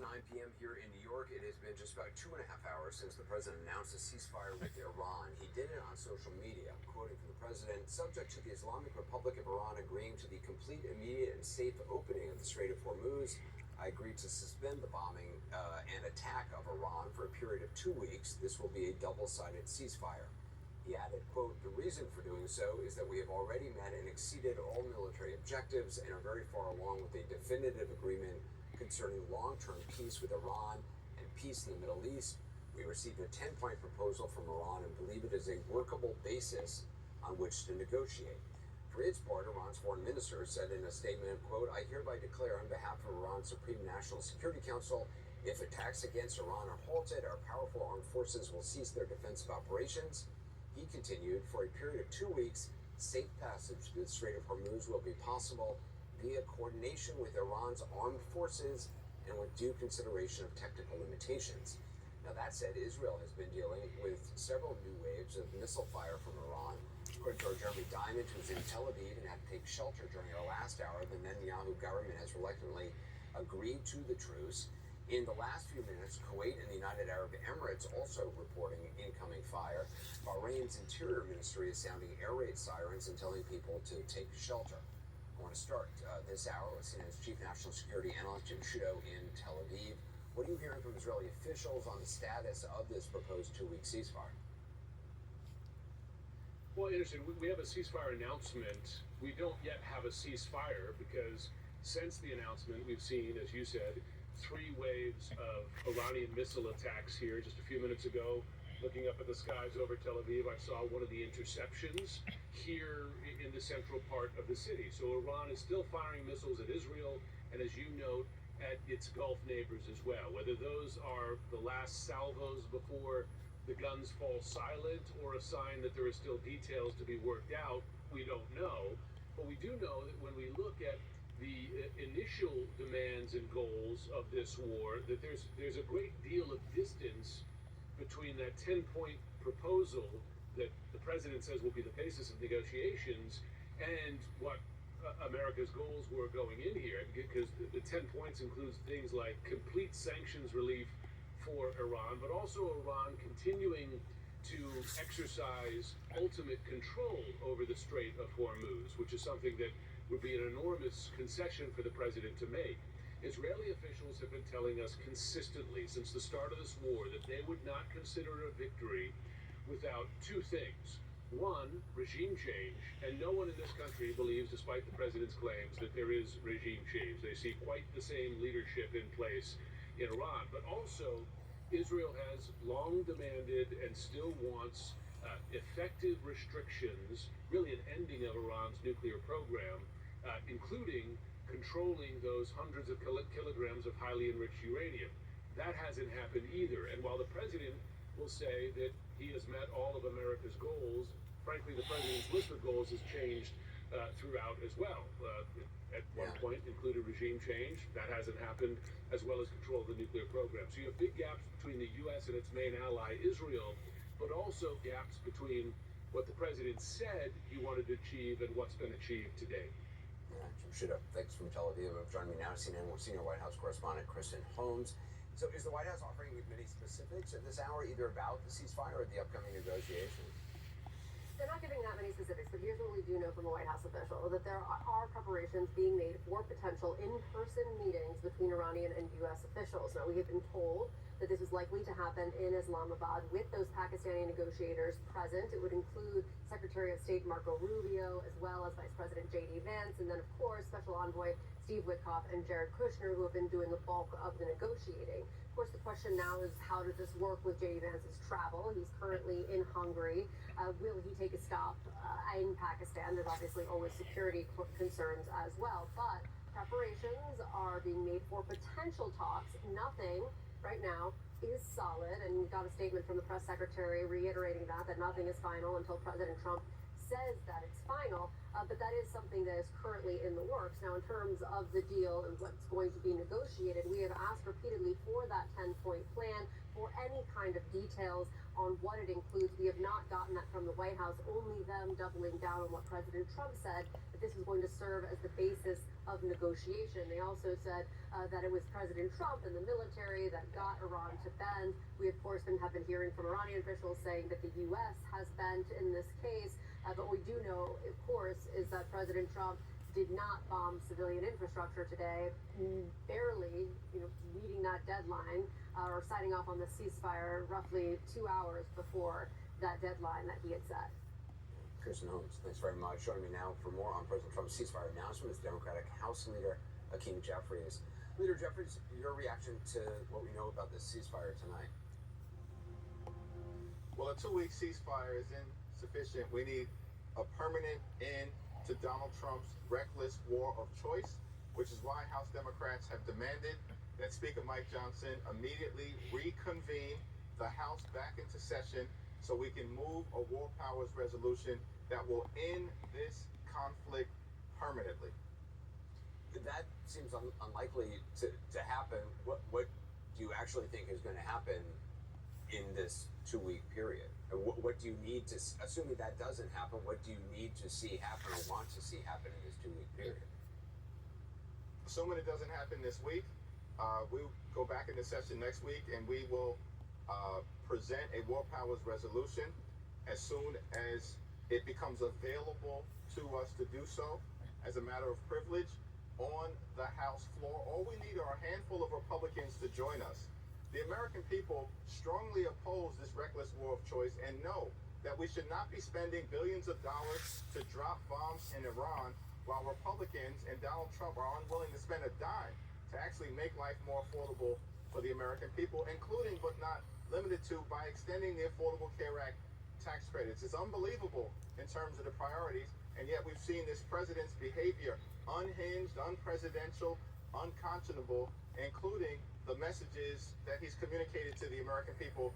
9 p.m. here in New York. It has been just about 2.5 hours since the president announced a ceasefire with Iran. He did it on social media. Quoting from the president, subject to the Islamic Republic of Iran agreeing to the complete, immediate, and safe opening of the Strait of Hormuz, I agreed to suspend the bombing and attack of Iran for a period of 2 weeks. This will be a double-sided ceasefire. He added, quote, the reason for doing so is that we have already met and exceeded all military objectives and are very far along with a definitive agreement concerning long-term peace with Iran and peace in the Middle East. We received a 10-point proposal from Iran and believe it is a workable basis on which to negotiate. For its part, Iran's foreign minister said in a statement, quote, I hereby declare on behalf of Iran's Supreme National Security Council, if attacks against Iran are halted, our powerful armed forces will cease their defensive operations. He continued, for a period of 2 weeks, safe passage through the Strait of Hormuz will be possible via coordination with Iran's armed forces and with due consideration of technical limitations. Now, that said, Israel has been dealing with several new waves of missile fire from Iran. According to our Jeremy Diamond, who's in Tel Aviv and had to take shelter during our last hour, the Netanyahu government has reluctantly agreed to the truce. In the last few minutes, Kuwait and the United Arab Emirates also reporting incoming fire. Bahrain's interior ministry is sounding air raid sirens and telling people to take shelter. I want to start this hour with CNN's chief national security analyst Jim Shudo in Tel Aviv. What are you hearing from Israeli officials on the status of this proposed 2-week ceasefire? Well, Anderson, we have a ceasefire announcement. We don't yet have a ceasefire because since the announcement, we've seen, as you said, 3 waves of Iranian missile attacks here. Just a few minutes ago, looking up at the skies over Tel Aviv, I saw one of the interceptions here in the central part of the city. So Iran is still firing missiles at Israel, and as you note, at its Gulf neighbors as well. Whether those are the last salvos before the guns fall silent or a sign that there are still details to be worked out, we don't know. But we do know that when we look at the initial demands and goals of this war, that there's a great deal of distance between that 10-point proposal that the president says will be the basis of negotiations and what America's goals were going in here, because the 10 points includes things like complete sanctions relief for Iran, but also Iran continuing to exercise ultimate control over the Strait of Hormuz, which is something that would be an enormous concession for the president to make. Israeli officials have been telling us consistently since the start of this war that they would not consider it a victory without 2 things. One, regime change, and no one in this country believes, despite the president's claims, that there is regime change. They see quite the same leadership in place in Iran, but also Israel has long demanded and still wants effective restrictions, really an ending of Iran's nuclear program, including controlling those hundreds of kilograms of highly enriched uranium. That hasn't happened either. And while the president will say that he has met all of America's goals, frankly, the president's list of goals has changed throughout as well. At one point included regime change. That hasn't happened, as well as control of the nuclear program. So you have big gaps between the U.S. and its main ally, Israel, but also gaps between what the president said he wanted to achieve and what's been achieved today. Yeah, Jim Shudo, thanks from Tel Aviv. Joining me now, CNN senior White House correspondent Kristen Holmes. So is the White House offering many specifics at this hour, either about the ceasefire or the upcoming negotiations? They're not giving that many specifics, but here's what we do know from a White House official, that there are preparations being made for potential in-person meetings between Iranian and U.S. officials. Now, we have been told that this is likely to happen in Islamabad with those Pakistani negotiators present. It would include Secretary of State Marco Rubio, as well as Vice President J.D. Vance, and then, of course, Special Envoy Steve Witkoff and Jared Kushner, who have been doing the bulk of the negotiating. Of course, the question now is, how does this work with J.D. Vance's travel? He's currently in Hungary. Will he take a stop in Pakistan? There's obviously always security concerns as well, but preparations are being made for potential talks. Nothing right now is solid, and we got a statement from the press secretary reiterating that nothing is final until President Trump says that it's final, but that is something that is currently in the works. Now, in terms of the deal and what's going to be negotiated, we have asked repeatedly for that 10-point plan, for any kind of details on what it includes. We have not gotten that from the White House, only them doubling down on what President Trump said, that this was going to serve as the basis of negotiation. They also said that it was President Trump and the military that got Iran to bend. We, of course, have been hearing from Iranian officials saying that the U.S. has bent in this case. But what we do know, of course, is that President Trump did not bomb civilian infrastructure today, barely, meeting that deadline or signing off on the ceasefire roughly 2 hours before that deadline that he had set. Kirsten Holmes, thanks very much. Joining me now for more on President Trump's ceasefire announcement is Democratic House Leader Hakeem Jeffries. Leader Jeffries, your reaction to what we know about this ceasefire tonight? Well, a 2-week ceasefire is insufficient. We need a permanent end to Donald Trump's reckless war of choice, which is why House Democrats have demanded that Speaker Mike Johnson immediately reconvene the House back into session so we can move a war powers resolution that will end this conflict permanently. That seems unlikely to happen. What do you actually think is going to happen in this 2-week period? What do you need to, assuming that doesn't happen, what do you need to see happen or want to see happen in this 2-week period? Assuming it doesn't happen this week, we'll go back into session next week and we will present a war powers resolution as soon as it becomes available to us to do so as a matter of privilege on the House floor. All we need are a handful of Republicans to join us. The American people strongly oppose this reckless war of choice and know that we should not be spending billions of dollars to drop bombs in Iran while Republicans and Donald Trump are unwilling to spend a dime to actually make life more affordable for the American people, including but not limited to by extending the Affordable Care Act tax credits. It's unbelievable in terms of the priorities, and yet we've seen this president's behavior unhinged, unpresidential, unconscionable, including the messages that he's communicated to the American people